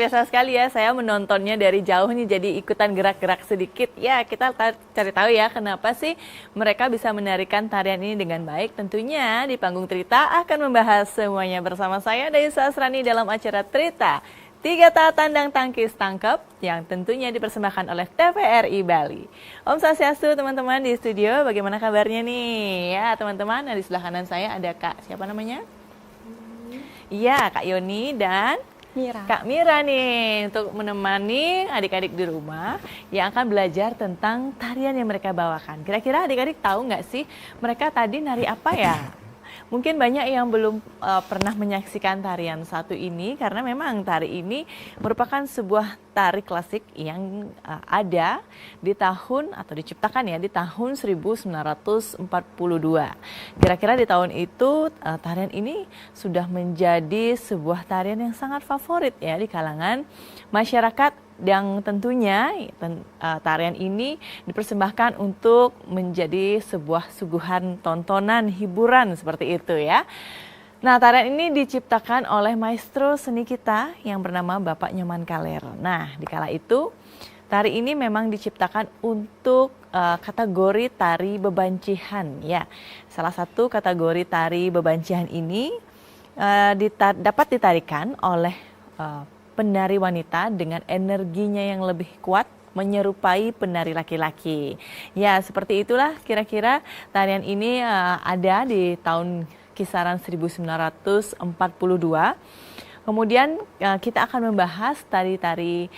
biasa sekali ya, saya menontonnya dari jauh nih, jadi ikutan gerak-gerak sedikit. Ya, kita cari tahu ya kenapa sih mereka bisa menarikan tarian ini dengan baik. Tentunya di panggung Trita akan membahas semuanya bersama saya Dayusa Asrani dalam acara Trita 3 Tandang Tangkis Tangkep yang tentunya dipersembahkan oleh TVRI Bali. Om Swastiastu teman-teman di studio, bagaimana kabarnya nih? Ya teman-teman, nah, di sebelah kanan saya ada Kak, siapa namanya? Iya, Kak Yoni dan Kak Mira nih untuk menemani adik-adik di rumah yang akan belajar tentang tarian yang mereka bawakan. Kira-kira adik-adik tahu nggak sih mereka tadi nari apa ya? Mungkin banyak yang belum pernah menyaksikan tarian satu ini karena memang tari ini merupakan sebuah tari klasik yang ada di tahun atau diciptakan ya di tahun 1942. Kira-kira di tahun itu tarian ini sudah menjadi sebuah tarian yang sangat favorit ya di kalangan masyarakat, yang tentunya tarian ini dipersembahkan untuk menjadi sebuah suguhan tontonan hiburan seperti itu ya. Nah, tarian ini diciptakan oleh maestro seni kita yang bernama Bapak Nyoman Kaler. Nah, di kala itu tari ini memang diciptakan untuk kategori tari bebancihan ya. Salah satu kategori tari bebancihan ini dapat ditarikan oleh penari wanita dengan energinya yang lebih kuat menyerupai penari laki-laki. Ya, seperti itulah kira-kira tarian ini ada di tahun kisaran 1942. Kemudian kita akan membahas tari-tari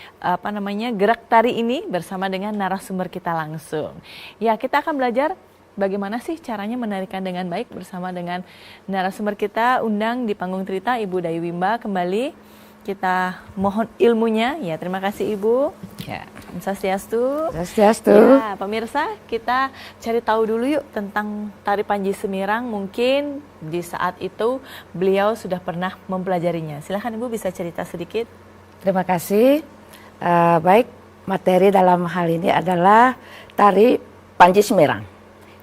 gerak tari ini bersama dengan narasumber kita langsung. Ya, kita akan belajar bagaimana sih caranya menarikan dengan baik bersama dengan narasumber kita undang di panggung Trita, Ibu Dayu Wimba kembali. Kita mohon ilmunya, ya terima kasih Ibu. Ya, Om Swastiastu. Swastiastu. Ya, pemirsa, kita cari tahu dulu yuk tentang tari Panji Semirang. Mungkin di saat itu beliau sudah pernah mempelajarinya. Silahkan Ibu bisa cerita sedikit. Terima kasih. Baik, materi dalam hal ini adalah tari Panji Semirang,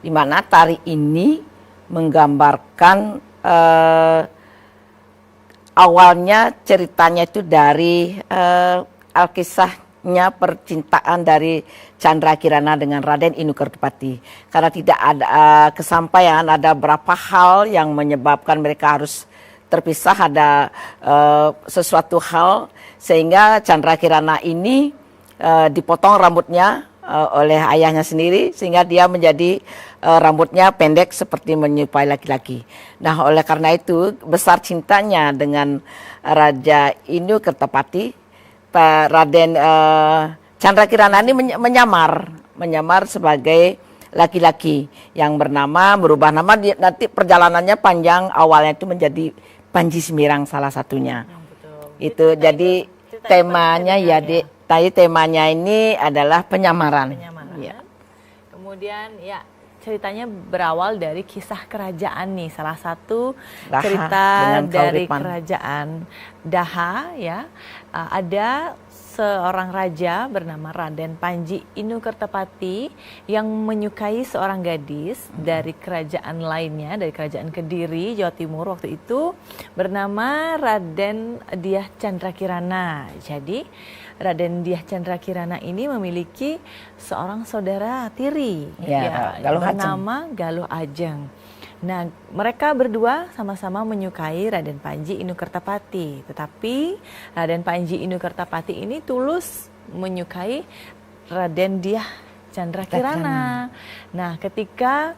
di mana tari ini menggambarkan awalnya ceritanya itu dari alkisahnya percintaan dari Chandra Kirana dengan Raden Inu Kertapati. Karena tidak ada kesampaian, ada beberapa hal yang menyebabkan mereka harus terpisah, ada sesuatu hal sehingga Chandra Kirana ini dipotong rambutnya oleh ayahnya sendiri sehingga dia menjadi rambutnya pendek seperti menyerupai laki-laki. Nah, oleh karena itu besar cintanya dengan Raja Inu Kertapati, Raden Chandra Kirana ini menyamar sebagai laki-laki yang berubah nama, nanti perjalanannya panjang, awalnya itu menjadi Panji Semirang salah satunya. Itu jadi temanya ya, tadi temanya ini adalah penyamaran. Ya. Kemudian ya ceritanya berawal dari kisah kerajaan nih, salah satu cerita dari kerajaan Daha ya. Ada seorang raja bernama Raden Panji Inu Kertapati yang menyukai seorang gadis dari kerajaan lainnya, dari kerajaan Kediri, Jawa Timur waktu itu, bernama Raden Dyah Chandra Kirana. Jadi Raden Dyah Chandra Kirana ini memiliki seorang saudara tiri bernama Galuh Ajeng. Nah, mereka berdua sama-sama menyukai Raden Panji Inu Kertapati. Tetapi Raden Panji Inu Kertapati ini tulus menyukai Raden Dyah Chandra Kirana. Nah, ketika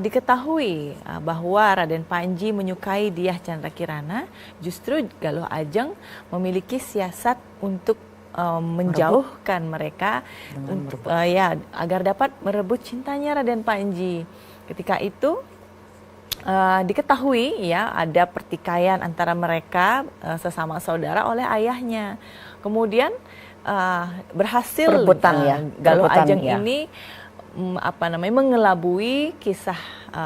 diketahui bahwa Raden Panji menyukai Dyah Chandra Kirana, justru Galuh Ajeng memiliki siasat untuk menjauhkan mereka agar dapat merebut cintanya Raden Panji. Ketika itu diketahui ya ada pertikaian antara mereka sesama saudara oleh ayahnya. Kemudian berhasil Galuh Ajeng ini mengelabui kisah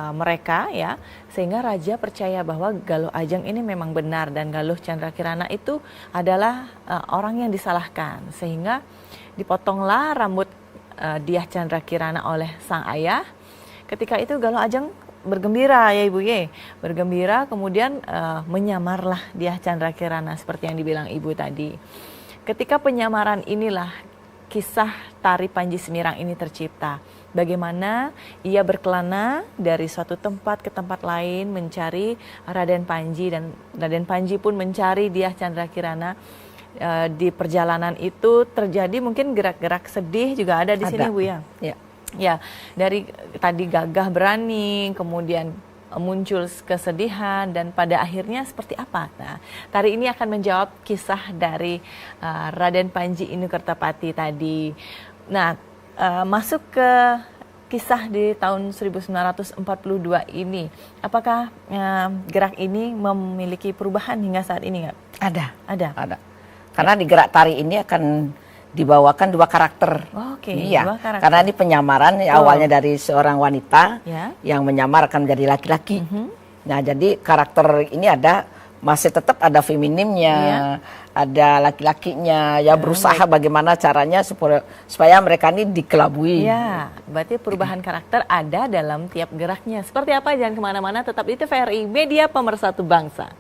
mereka ya, sehingga raja percaya bahwa Galuh Ajeng ini memang benar dan Galuh Chandra Kirana itu adalah orang yang disalahkan, sehingga dipotonglah rambut Dyah Chandra Kirana oleh sang ayah. Ketika itu Galuh Ajeng bergembira ya Ibu ye, bergembira kemudian menyamarlah Dyah Chandra Kirana seperti yang dibilang Ibu tadi. ketika penyamaran inilah kisah tari Panji Semirang ini tercipta. Bagaimana ia berkelana dari suatu tempat ke tempat lain mencari Raden Panji, dan Raden Panji pun mencari Dyah Chandra Kirana. Di perjalanan itu terjadi mungkin gerak-gerak sedih juga ada di sini, Bu ya. Ya, dari tadi gagah berani, kemudian muncul kesedihan, dan pada akhirnya seperti apa? Nah, tari ini akan menjawab kisah dari Raden Panji Inukertapati tadi. Nah, masuk ke kisah di tahun 1942 ini, apakah gerak ini memiliki perubahan hingga saat ini nggak? Ada. Karena di gerak tari ini akan dibawakan dua karakter. Iya, dua karakter. Karena ini penyamaran awalnya dari seorang wanita yang menyamar akan menjadi laki-laki. Nah, jadi karakter ini masih tetap ada feminimnya, ada laki-lakinya, ya berusaha bagaimana caranya supaya mereka ini dikelabui. Ya, berarti perubahan karakter ada dalam tiap geraknya. Seperti apa? Jangan kemana-mana, tetap di TVRI Media Pemersatu Bangsa.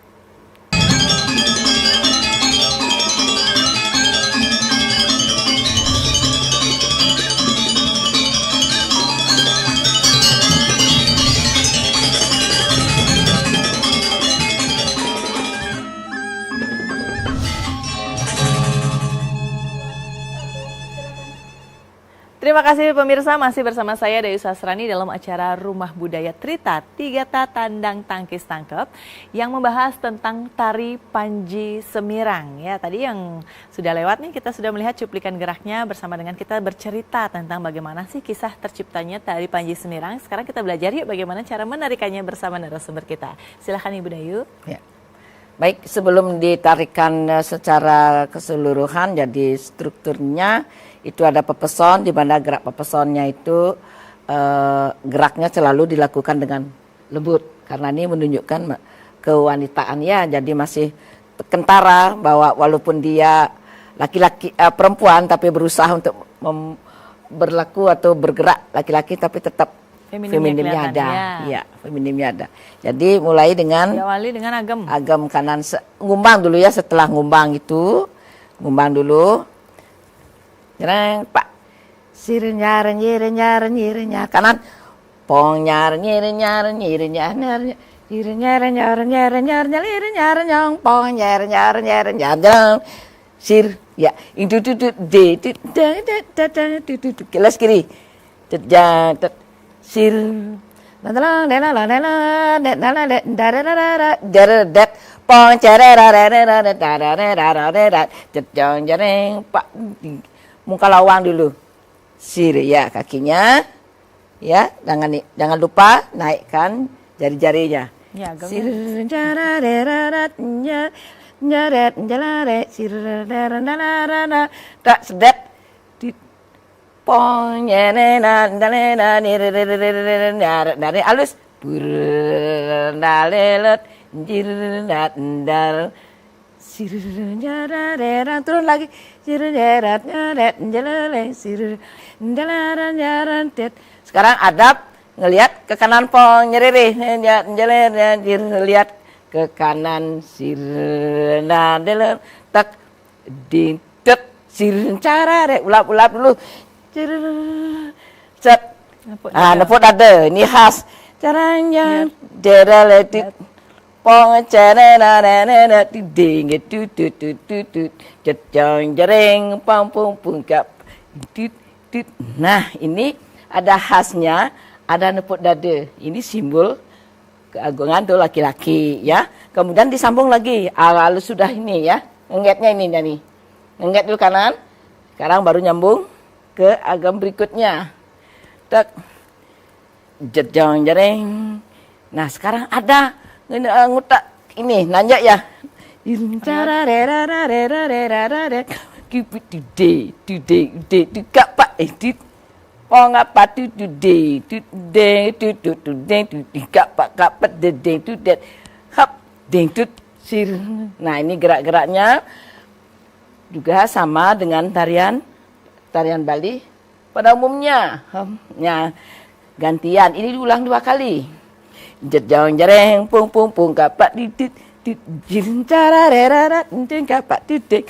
Terima kasih pemirsa, masih bersama saya Dayu Sasrani dalam acara Rumah Budaya Trita Tigata Tandang Tangkis Tangkep yang membahas tentang tari Panji Semirang. Ya, tadi yang sudah lewat nih kita sudah melihat cuplikan geraknya bersama dengan kita bercerita tentang bagaimana sih kisah terciptanya tari Panji Semirang. Sekarang kita belajar yuk bagaimana cara menarikannya bersama narasumber kita. Silahkan Ibu Dayu. Ya. Baik, sebelum ditarikan secara keseluruhan, jadi strukturnya itu ada pepeson, di mana gerak pepesonnya itu geraknya selalu dilakukan dengan lembut, karena ini menunjukkan kewanitaan ya, jadi masih kentara bahwa walaupun dia laki-laki perempuan tapi berusaha untuk berlaku atau bergerak laki-laki tapi tetap feminimnya ada, ya feminimnya ada. Jadi mulai dengan diawali dengan agam kanan, ngumbang dulu ya, setelah ngumbang dulu, jereng pak, sir nyar nyir nyar nyir nyar kanan, pong nyar nyir nyar nyir nyar nyar nyir nyar nyar nyar nyar nyir nyar nyong pong nyar nyar nyar nyar sir ya itu de kelas kiri sir muka lawang dulu, sir ya kakinya, ya jangan lupa naikkan jari-jarinya. Sir tak sedet dari alus turun lagi sekarang adab ngelihat ke kanan pong nyerere lihat ke kanan tak dintet cara ulap dulu set nepot ada ini khas caranya deraletit pong cerena ding jereng pampung pungkap. Nah, ini ada khasnya, ada nepot dada. Ini simbol keagungan tuh laki-laki ya. Kemudian disambung lagi. Lalu sudah ini ya. Ngetnya ini nih. Nget dulu kanan. Sekarang baru nyambung ke agam berikutnya. Tak jejong jereng. Nah, sekarang ada ngutak ini nanjak ya. Nah, ini gerak-geraknya juga sama dengan tarian Bali pada umumnya. Ya, gantian. Ini diulang 2 kali. Jejong jereng pung pung pung kapak didit jirin cara rera kapak didit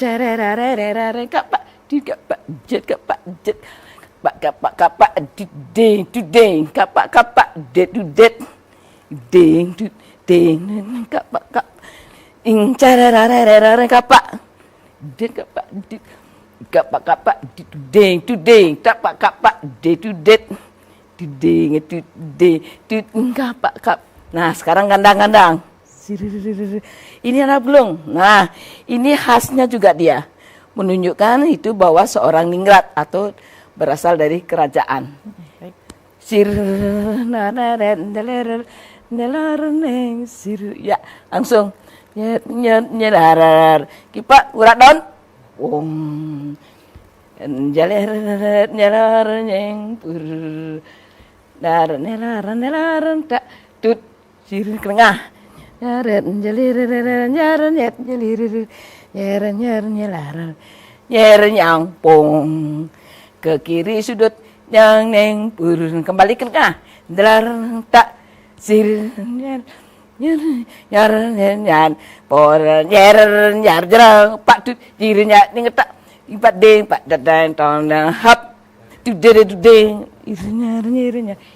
Carararararara kapak dit kapak jet kapak jet kapak kapak dit ding ding kapak det ding ding kapak kap ing carararararara kapak dit kapak dit kapak dit ding kapak det ding kapak kap. Nah, sekarang gandang-gandang. Ini anak belum. Nah, ini khasnya juga dia. Menunjukkan itu bahwa seorang ningrat atau berasal dari kerajaan. Ya, langsung. Nyelarar. Kipak urat daun. Nyelar nyeng pur. Nelar tak tut sir kelengah. Nyangpong ke kiri sudut yang neng pur kembali ke tengah delar tak sir nyar por nyar jerang pak tut dirinya ningetak ipat deng pak dadang tong hap tu deng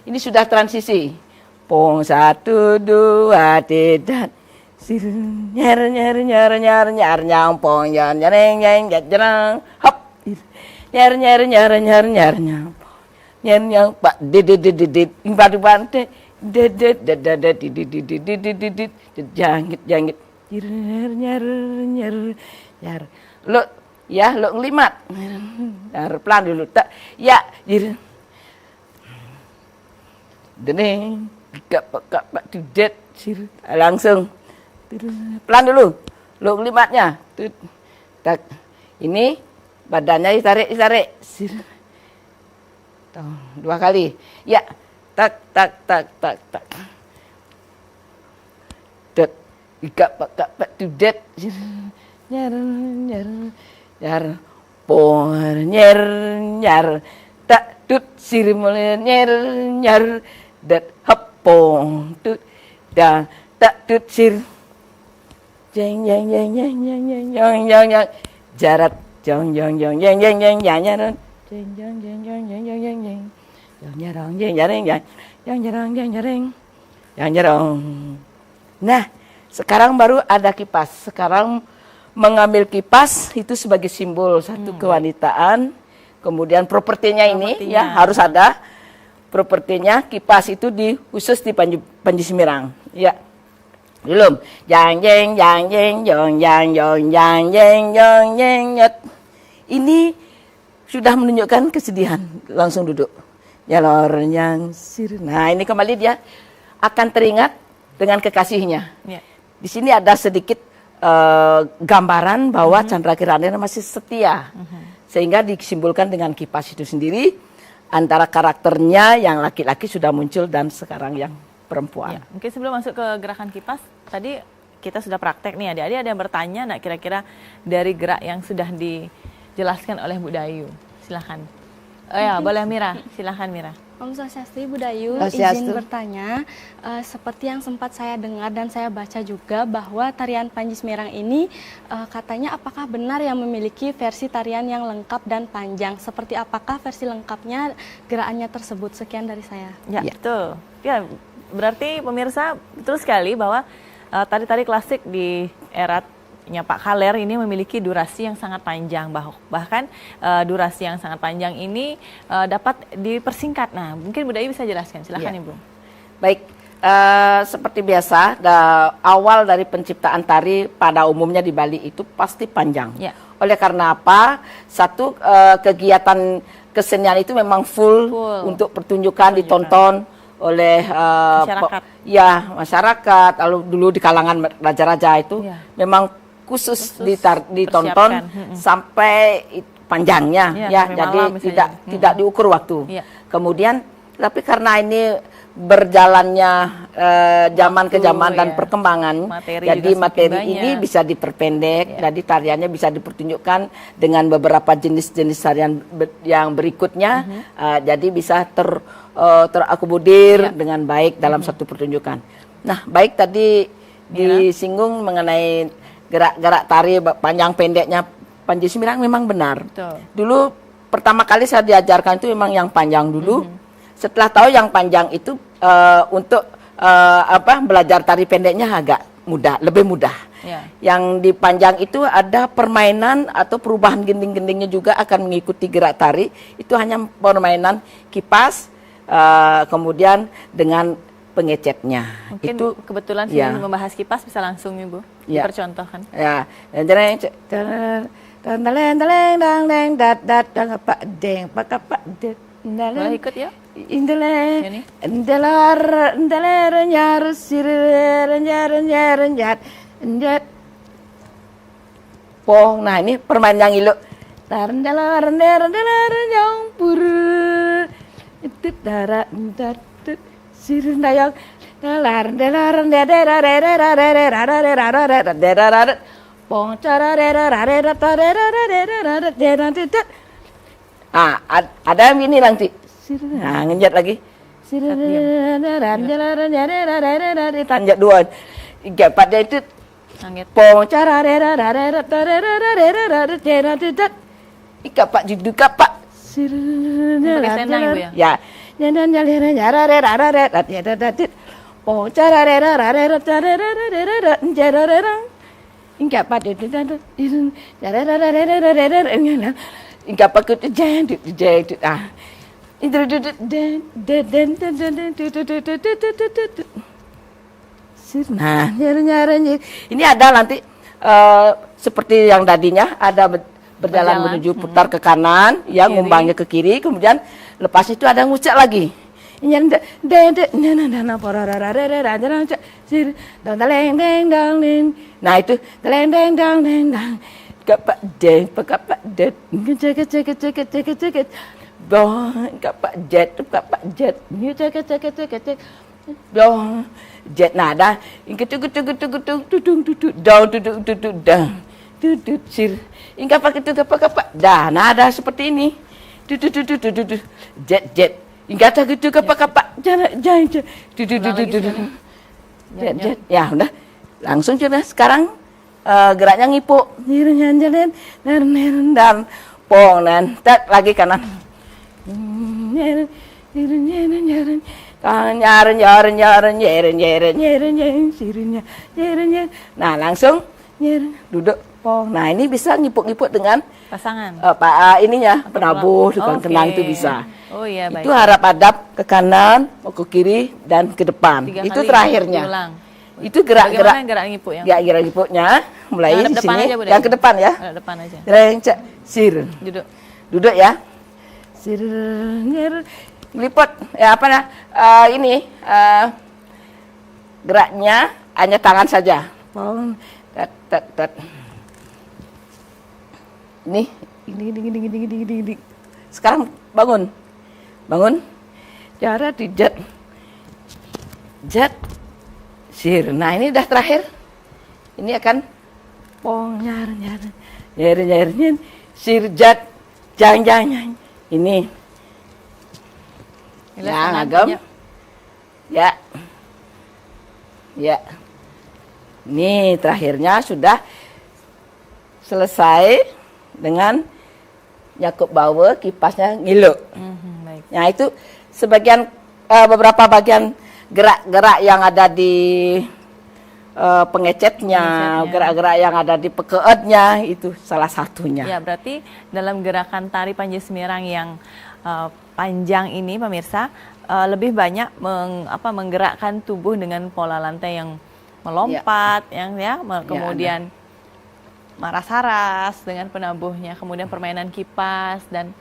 ini sudah transisi. Pong 1 2 tidak sir nyar nyang pong nyareng jerang hop nyar pak ded imbadu bante ded jangit nyar lo ya lo ngelimat pelan dulu tak ya jir deneng kapak tudet sir langsung pelan dulu lo ngelimatnya tak ini badannya ditarik sir 2 kali ya tak kapak tudet sir nyar por nyar tak tut sir mulai nyar dat hapong tut da tak tut sir jeng jarat jeng nah sekarang baru ada kipas. Sekarang mengambil kipas itu sebagai simbol satu kewanitaan. Kemudian propertinya ini ya harus ada propertinya. Kipas itu khusus di Panji Semirang. Ya. Belum. Jang jeng nyet. Ini sudah menunjukkan kesedihan. Langsung duduk. Nyalor nyang sir. Nah, ini kembali dia akan teringat dengan kekasihnya. Ya. Di sini ada sedikit gambaran bahwa Chandra Kirana masih setia. Sehingga disimbolkan dengan kipas itu sendiri, antara karakternya yang laki-laki sudah muncul dan sekarang yang perempuan. Ya, mungkin sebelum masuk ke gerakan kipas, tadi kita sudah praktek nih adik-adik ada yang bertanya nak kira-kira dari gerak yang sudah dijelaskan oleh Bu Dayu. Silahkan. Oh ya, boleh Mira, silahkan Mira. Om Swastiastu, Bu Dayu, izin bertanya, seperti yang sempat saya dengar dan saya baca juga bahwa tarian Panji Semirang ini katanya apakah benar yang memiliki versi tarian yang lengkap dan panjang? Seperti apakah versi lengkapnya gerakannya tersebut? Sekian dari saya. Ya, betul. Ya, berarti pemirsa betul sekali bahwa tari-tari klasik di era Pak Kaler ini memiliki durasi yang sangat panjang, bahkan durasi yang sangat panjang ini dapat dipersingkat. Nah, mungkin Bu Dayu bisa jelaskan, silahkan Ibu. Baik, seperti biasa, awal dari penciptaan tari pada umumnya di Bali itu pasti panjang. Ya. Oleh karena apa? Satu, kegiatan kesenian itu memang full. Untuk pertunjukan ditonton oleh masyarakat. Lalu dulu di kalangan raja-raja itu memang khusus ditonton sampai panjangnya jadi tidak diukur waktu. Kemudian, tapi karena ini berjalannya zaman ke zaman dan ya. perkembangan, Materi jadi juga semakin materi banyak. ini bisa diperpendek, Ya. jadi tariannya bisa dipertunjukkan dengan beberapa jenis-jenis tarian yang berikutnya, jadi bisa terakomodir Ya. dengan baik dalam satu pertunjukan. Nah, baik tadi disinggung mengenai gerak-gerak tari panjang pendeknya Panji Semirang memang benar. Betul. Dulu pertama kali saya diajarkan itu memang yang panjang dulu. Setelah tahu yang panjang itu untuk belajar tari pendeknya agak mudah, lebih mudah. Ya. Yang di panjang itu ada permainan atau perubahan gending-gendingnya juga akan mengikuti gerak tari. Itu hanya permainan kipas, kemudian dengan pengecetnya. Mungkin Itu kebetulan ya. sih membahas kipas bisa langsung Ibu Ya. dipercontohkan. ya. Boleh ikut ya? Indele, Ini? indelar, indelar, nyar, sirir, nyar, njet. Pong, nah ini permainan yang ilok. Darendelar, yang pur, itu darah, sirir dayang, pong, ada yang ini nanti. Nah, ngenjat lagi. Tanjak dua. Pada itu Sangat. pong ika pak judu kapak. Pakai senang, Ibu ya? Ya. Pong ika pak ika pak Nah, ini ada nanti seperti yang tadinya ada berjalan menuju putar ke kanan, ya ngumbangnya ke kiri, kemudian lepas itu ada ngucak lagi. Nah itu kapak deng kapak det dong kapak jet dong jet nada ingketu dang sir ingka pakai kapak dah nada seperti ini jet ingka gitu kapak jangan jet ya udah langsung sudah sekarang geraknya ngipuk dan pong dan tet lagi kanan nah langsung duduk pong. Nah ini bisa ngipuk-ngipuk dengan Pasangan. ininya penabuh dengan kenang itu bisa. Oh iya, baik. Itu harap adab ke kanan, mau ke kiri dan ke depan. 3 Itu kali terakhirnya. diulang. Itu gerak-gerak. Bagaimana gerak ngipuk yang? Ya gerak ngipuknya mulai Yang di depan sini, aja, Bu yang Dewi. ke depan ya. Ada depan aja. Rencak sir. Duduk. Duduk ya. Sir lipat ya apa nah ini geraknya hanya tangan saja. Tet. Ini. Sekarang bangun. Cara dijet. Jet. Sir. Nah, ini udah terakhir. Ini akan pong nyar. Sir jet. Jang. Ini. Ya, ngagem. Ya. Ini terakhirnya sudah selesai dengan nyakup bawa kipasnya ngiluk. Baik. Nah itu sebagian beberapa bagian gerak-gerak yang ada di pengecetnya, gerak-gerak yang ada di pekeetnya itu salah satunya. Ya, berarti dalam gerakan tari Panji Semirang yang panjang ini pemirsa lebih banyak menggerakkan tubuh dengan pola lantai yang melompat, kemudian maras-haras dengan penabuhnya, kemudian permainan kipas dan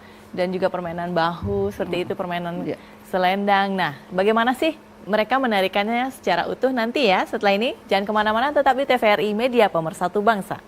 juga permainan bahu seperti itu, permainan selendang. Nah, bagaimana sih mereka menarikannya secara utuh nanti ya? Setelah ini jangan kemana-mana, tetap di TVRI Media Pemersatu Bangsa.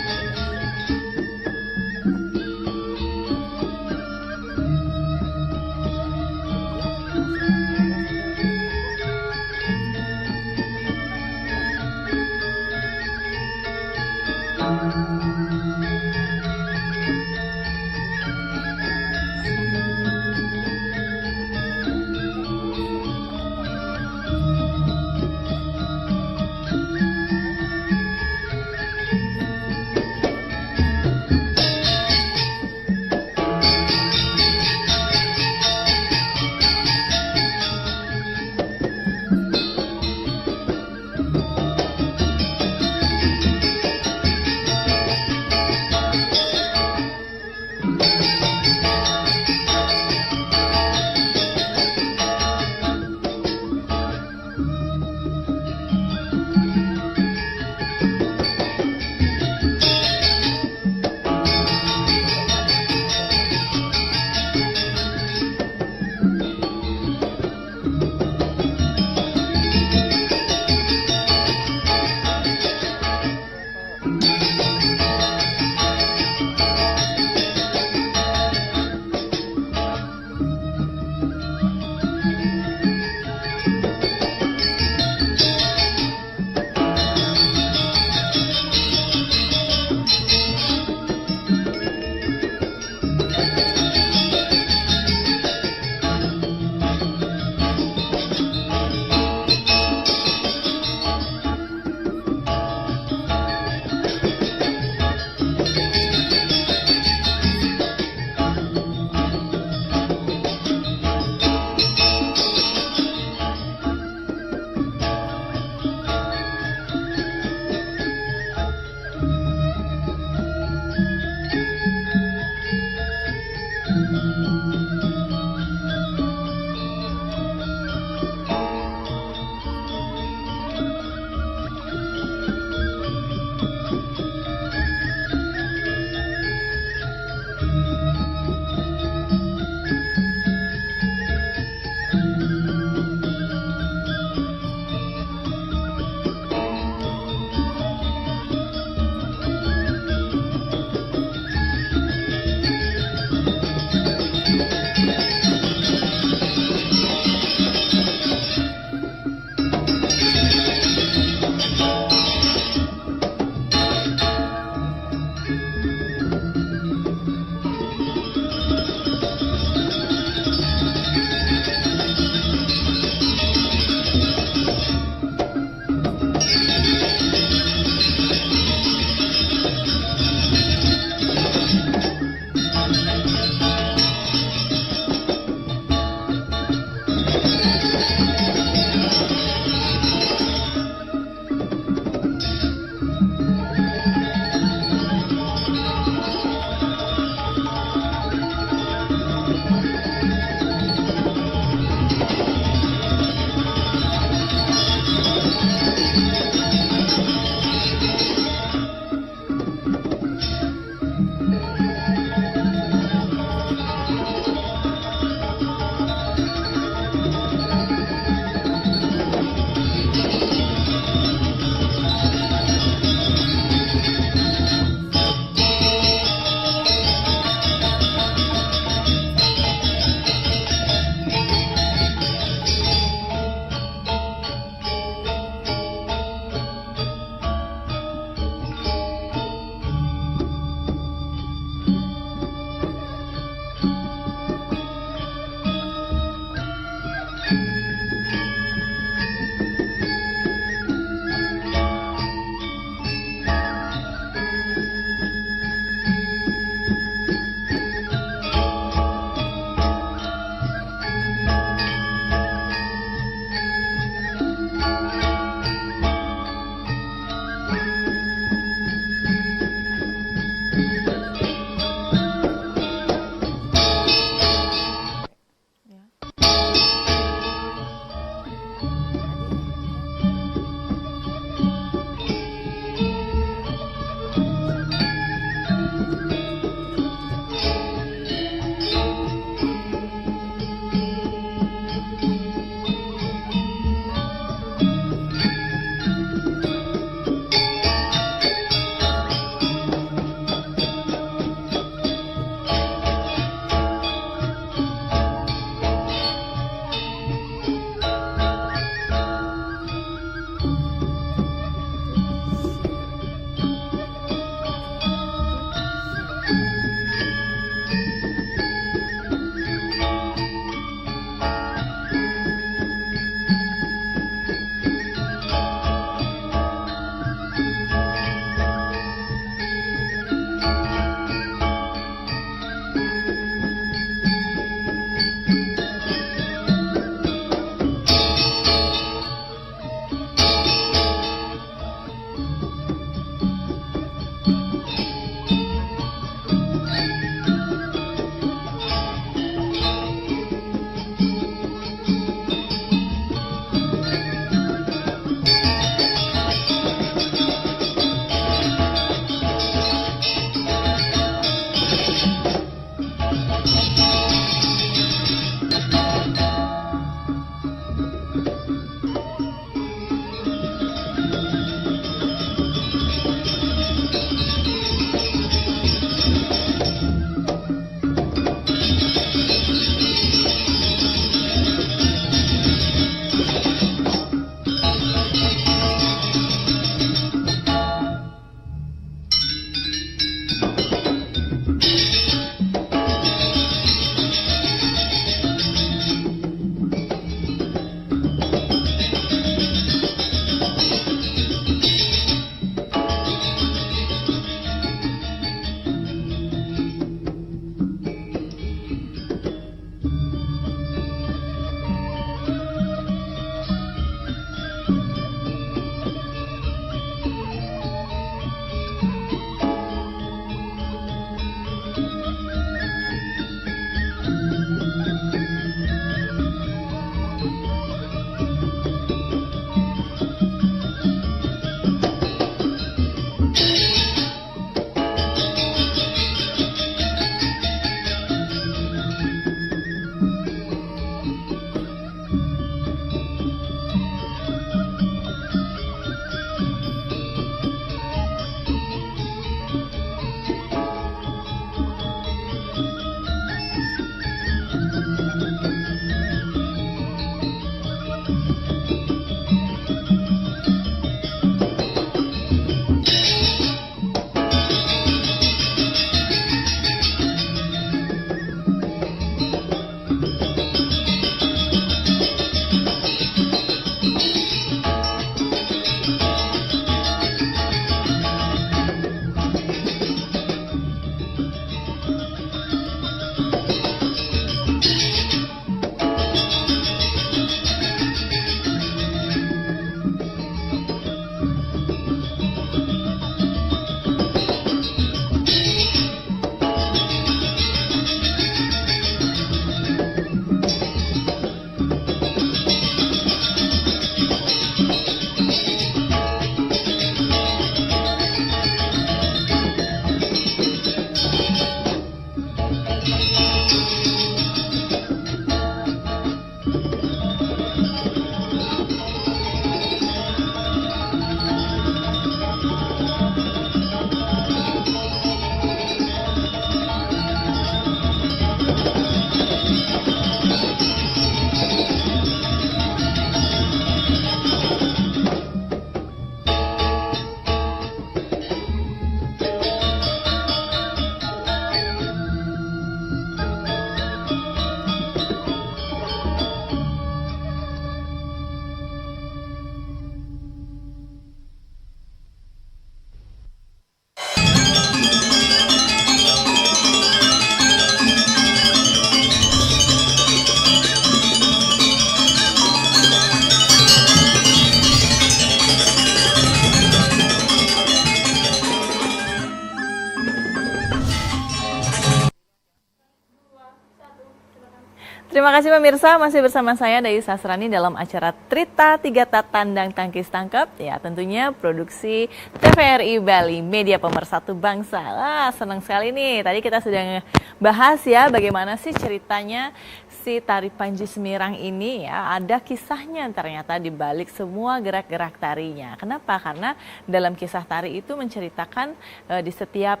Terima kasih pemirsa, masih bersama saya Dayu Sasrani dalam acara Trita Tiga Tandang Tangkis Tangkap. Ya, tentunya produksi TVRI Bali, media pemersatu bangsa. Wah, senang sekali nih. Tadi kita sudah bahas ya bagaimana sih ceritanya si tari Panji Semirang ini ya. Ada kisahnya ternyata di balik semua gerak-gerak tarinya. Kenapa? Karena dalam kisah tari itu menceritakan di setiap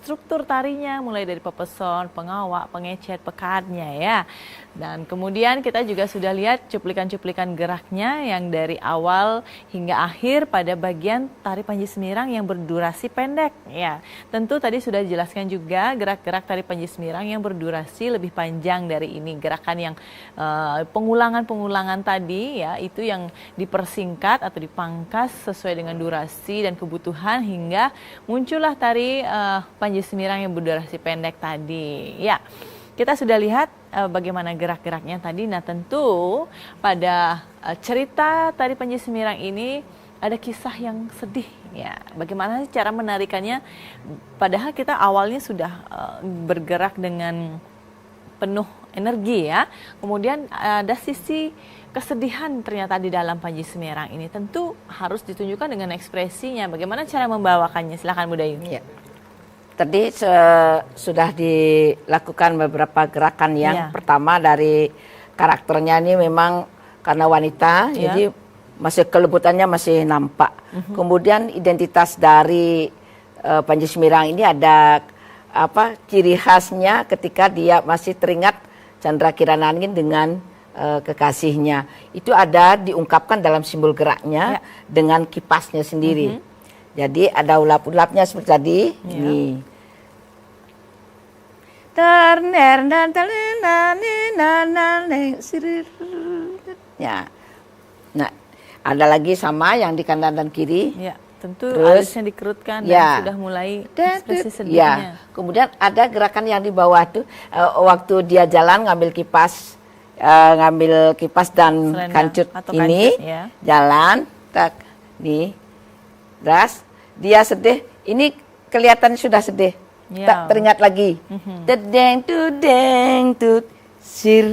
struktur tarinya, mulai dari pepeson, pengawak, pengecet, pekatnya ya. Dan kemudian kita juga sudah lihat cuplikan-cuplikan geraknya yang dari awal hingga akhir pada bagian tari Panji Semirang yang berdurasi pendek. Ya, tentu tadi sudah dijelaskan juga gerak-gerak tari Panji Semirang yang berdurasi lebih panjang dari ini. Gerakan yang pengulangan-pengulangan tadi ya, itu yang dipersingkat atau dipangkas sesuai dengan durasi dan kebutuhan hingga muncullah tari Panji Semirang yang berdurasi pendek tadi. Ya. Kita sudah lihat bagaimana gerak-geraknya tadi. Nah, tentu pada cerita tari Panji Semirang ini ada kisah yang sedih ya. Bagaimana cara menarikannya? Padahal kita awalnya sudah bergerak dengan penuh energi ya. Kemudian ada sisi kesedihan ternyata di dalam Panji Semirang ini. Tentu harus ditunjukkan dengan ekspresinya. Bagaimana cara membawakannya? Silakan Bu Dayu. Ya. Tadi sudah dilakukan beberapa gerakan yang pertama dari karakternya ini memang karena wanita, jadi masih kelebutannya masih nampak. Kemudian identitas dari Panji Semirang ini ada ciri khasnya ketika dia masih teringat Chandra Kirana dengan kekasihnya. Itu ada diungkapkan dalam simbol geraknya dengan kipasnya sendiri. Jadi ada ulap-ulapnya seperti tadi. Ini. Ya. Nah, ada lagi sama yang di kanan dan kiri. Ya, tentu alisnya dikerutkan dan sudah mulai ekspresi sedihnya. Kemudian ada gerakan yang di bawah tuh waktu dia jalan ngambil kipas dan kancut ini jalan tak nih. Ras, dia sedih. Ini kelihatan sudah sedih. Tak teringat lagi. Dedeng tudeng sir.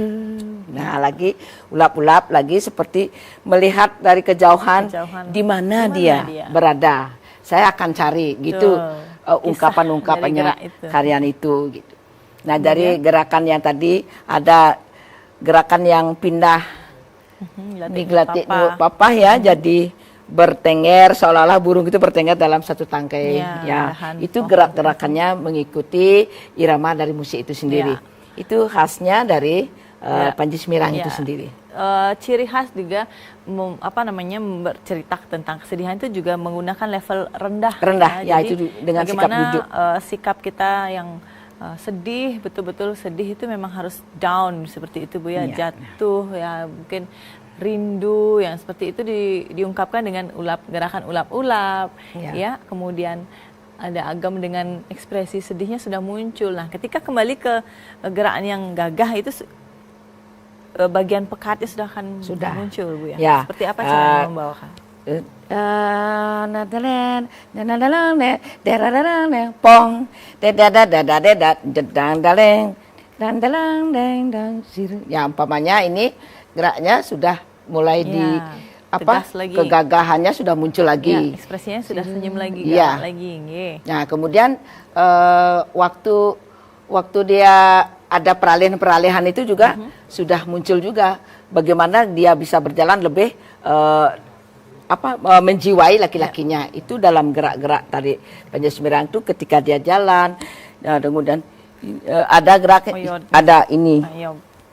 Nah, lagi ulap-ulap lagi seperti melihat dari kejauhan di mana dia berada. Saya akan cari gitu ungkapan-ungkapannya karyan itu gitu. Nah, dari gerakan yang tadi ada gerakan yang pindah digelatik papa ya, jadi bertengger seolah-olah burung itu bertengger dalam satu tangkai itu gerak-gerakannya mengikuti irama dari musik itu sendiri. Itu khasnya dari Panji Semirang itu sendiri. Ciri khas juga bercerita tentang kesedihan itu juga menggunakan level rendah ya itu dengan sikap duduk. Sikap kita yang sedih, betul-betul sedih itu memang harus down seperti itu Bu ya, jatuh ya, mungkin rindu yang seperti itu diungkapkan dengan gerakan ulap-ulap ya. Kemudian ada agam dengan ekspresi sedihnya sudah muncul. Nah, ketika kembali ke gerakan yang gagah itu bagian pekatnya sudah akan muncul Bu ya. Seperti apa cara membawakan? Pong ya, umpamanya ini geraknya sudah mulai kegagahannya sudah muncul lagi. Ekspresinya sudah senyum lagi, Nah, kemudian waktu dia ada peralihan itu juga sudah muncul juga bagaimana dia bisa berjalan lebih menjiwai laki-lakinya. Itu dalam gerak-gerak tadi Panji Semirang itu ketika dia jalan. Nah, kemudian ada gerak ada ini.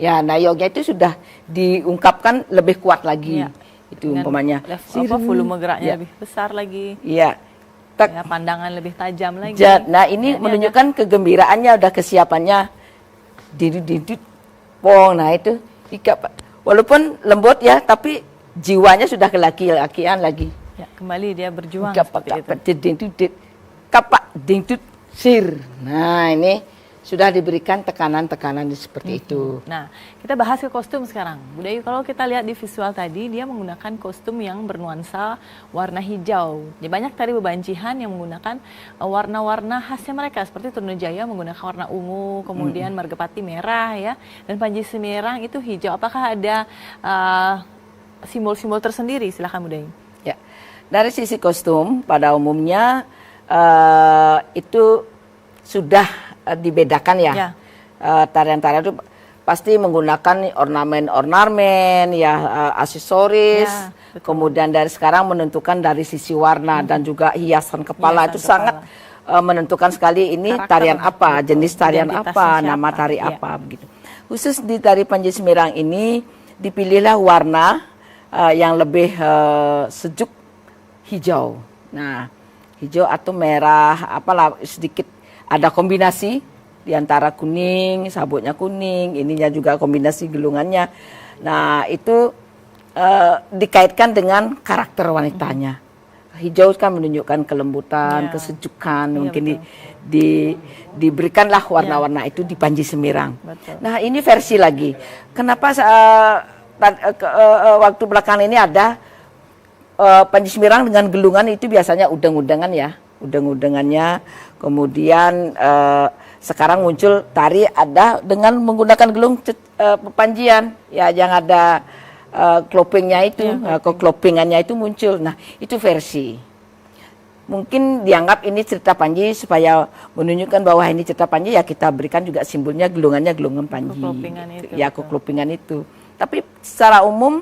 Ya, nayognya itu sudah diungkapkan lebih kuat lagi. Itu umpamanya. Volume geraknya lebih besar lagi. Iya. Pandangan lebih tajam lagi. Nah, ini menunjukkan kegembiraannya, udah kesiapannya. Didut, pong. Nah, itu walaupun lembut ya, tapi jiwanya sudah kelaki-lakian lagi. Ya, kembali dia berjuang kapak dingtut sir. Nah, ini sudah diberikan tekanan-tekanan seperti itu. Nah, kita bahas ke kostum sekarang. Bu Dayu, kalau kita lihat di visual tadi, dia menggunakan kostum yang bernuansa warna hijau. Jadi banyak tadi bebancihan yang menggunakan warna-warna khasnya mereka, seperti Trunajaya menggunakan warna ungu, kemudian Margapati merah ya, dan Panji Semirang itu hijau. Apakah ada simbol-simbol tersendiri? Silakan Bu Dayu. Ya, dari sisi kostum pada umumnya itu sudah dibedakan ya. Tarian-tarian itu pasti menggunakan ornamen-ornamen ya, aksesoris. Ya, kemudian dari sekarang menentukan dari sisi warna dan juga hiasan kepala itu sangat menentukan sekali ini karakter, tarian apa, jenis tarian apa, nama tari apa begitu. Khusus di tari Panji Semirang ini dipilihlah warna yang lebih sejuk hijau. Nah, hijau atau merah, apalah sedikit ada kombinasi di antara kuning, sabutnya kuning, ininya juga kombinasi gelungannya. Nah, itu dikaitkan dengan karakter wanitanya. Hijau kan menunjukkan kelembutan, kesejukan, mungkin diberikanlah warna-warna itu di Panji Semirang. Betul. Nah, ini versi lagi. Kenapa waktu belakangan ini ada Panji Semirang dengan gelungan itu biasanya udeng-udengan ya, udeng-udengannya. Kemudian sekarang muncul tari ada dengan menggunakan gelung pepanjian ya, yang ada klopingnya itu, keklopingannya itu muncul. Nah, itu versi. Mungkin dianggap ini cerita Panji supaya menunjukkan bahwa ini cerita Panji, ya kita berikan juga simbolnya gelungannya gelungan Panji. Keklopingan itu. Tapi secara umum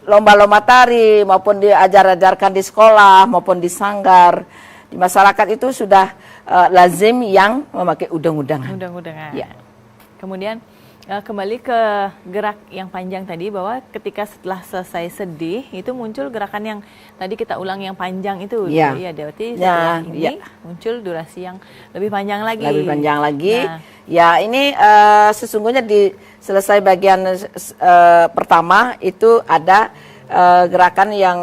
lomba-lomba tari maupun diajar-ajarkan di sekolah maupun di sanggar di masyarakat itu sudah lazim yang memakai udeng-udengan. Ya. Kemudian kembali ke gerak yang panjang tadi, bahwa ketika setelah selesai sedih itu muncul gerakan yang tadi kita ulang yang panjang itu. Ya, Dewati, setelah ini muncul durasi yang lebih panjang lagi. Nah. Ya, ini sesungguhnya di selesai bagian pertama itu ada gerakan yang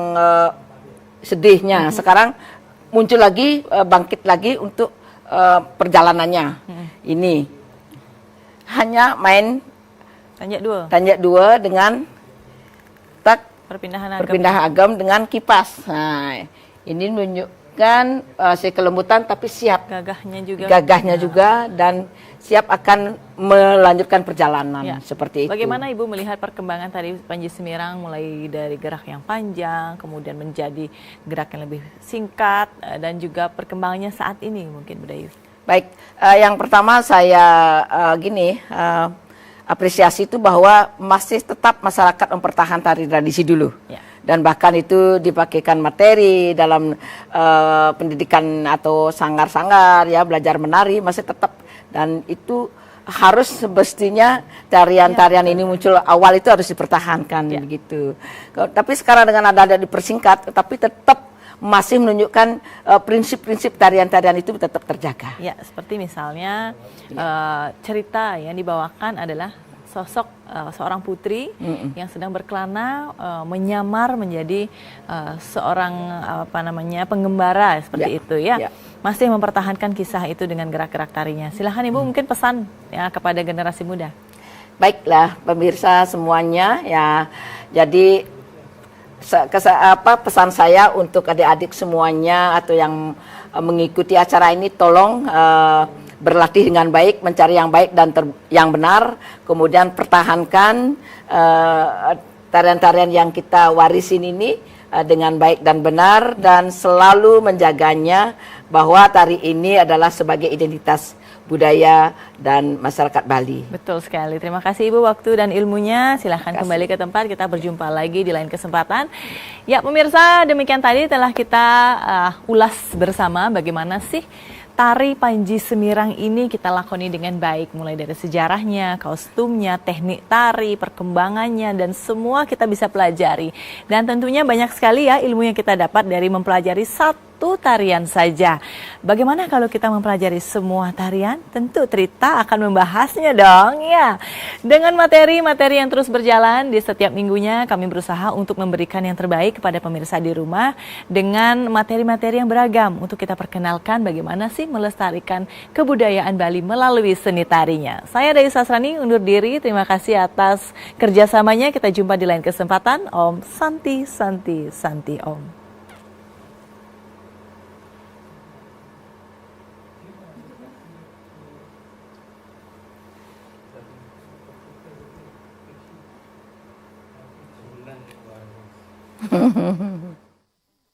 sedihnya. Sekarang muncul lagi, bangkit lagi untuk perjalanannya. Ini hanya main tanjak dua dengan perpindahan agam dengan kipas. Nah, ini menunjukkan si kelembutan tapi siap gagahnya juga dan siap akan melanjutkan perjalanan seperti itu. Bagaimana Ibu melihat perkembangan tadi Panji Semirang mulai dari gerak yang panjang kemudian menjadi gerak yang lebih singkat dan juga perkembangannya saat ini mungkin Bu Dayu? Baik, yang pertama saya apresiasi itu bahwa masih tetap masyarakat mempertahankan tari tradisi dulu. Dan bahkan itu dipakaikan materi dalam pendidikan atau sanggar-sanggar ya, belajar menari masih tetap, dan itu harus semestinya tarian-tarian ini muncul awal itu harus dipertahankan begitu. Tapi sekarang dengan ada dipersingkat, tapi tetap masih menunjukkan prinsip-prinsip tarian-tarian itu tetap terjaga. Ya, seperti misalnya cerita yang dibawakan adalah sosok seorang putri yang sedang berkelana menyamar menjadi seorang penggembara seperti itu ya. Masih mempertahankan kisah itu dengan gerak-gerak tarinya. Silahkan Ibu mungkin pesan ya kepada generasi muda. Baiklah pemirsa semuanya ya. Jadi pesan saya untuk adik-adik semuanya atau yang mengikuti acara ini, tolong berlatih dengan baik, mencari yang baik dan yang benar, kemudian pertahankan tarian-tarian yang kita warisin ini dengan baik dan benar, dan selalu menjaganya bahwa tari ini adalah sebagai identitas budaya dan masyarakat Bali. Betul sekali. Terima kasih Ibu waktu dan ilmunya. Silahkan kembali ke tempat. Kita berjumpa lagi di lain kesempatan. Ya pemirsa, demikian tadi telah kita ulas bersama bagaimana sih tari Panji Semirang ini kita lakoni dengan baik. Mulai dari sejarahnya, kostumnya, teknik tari, perkembangannya, dan semua kita bisa pelajari. Dan tentunya banyak sekali ya ilmu yang kita dapat dari mempelajari satu satu tarian saja. Bagaimana kalau kita mempelajari semua tarian? Tentu Trita akan membahasnya dong ya. Dengan materi-materi yang terus berjalan di setiap minggunya, kami berusaha untuk memberikan yang terbaik kepada pemirsa di rumah dengan materi-materi yang beragam untuk kita perkenalkan bagaimana sih melestarikan kebudayaan Bali melalui seni tarinya. Saya Dayu Sasrani undur diri, terima kasih atas kerjasamanya. Kita jumpa di lain kesempatan. Om Santi Santi Santi Om.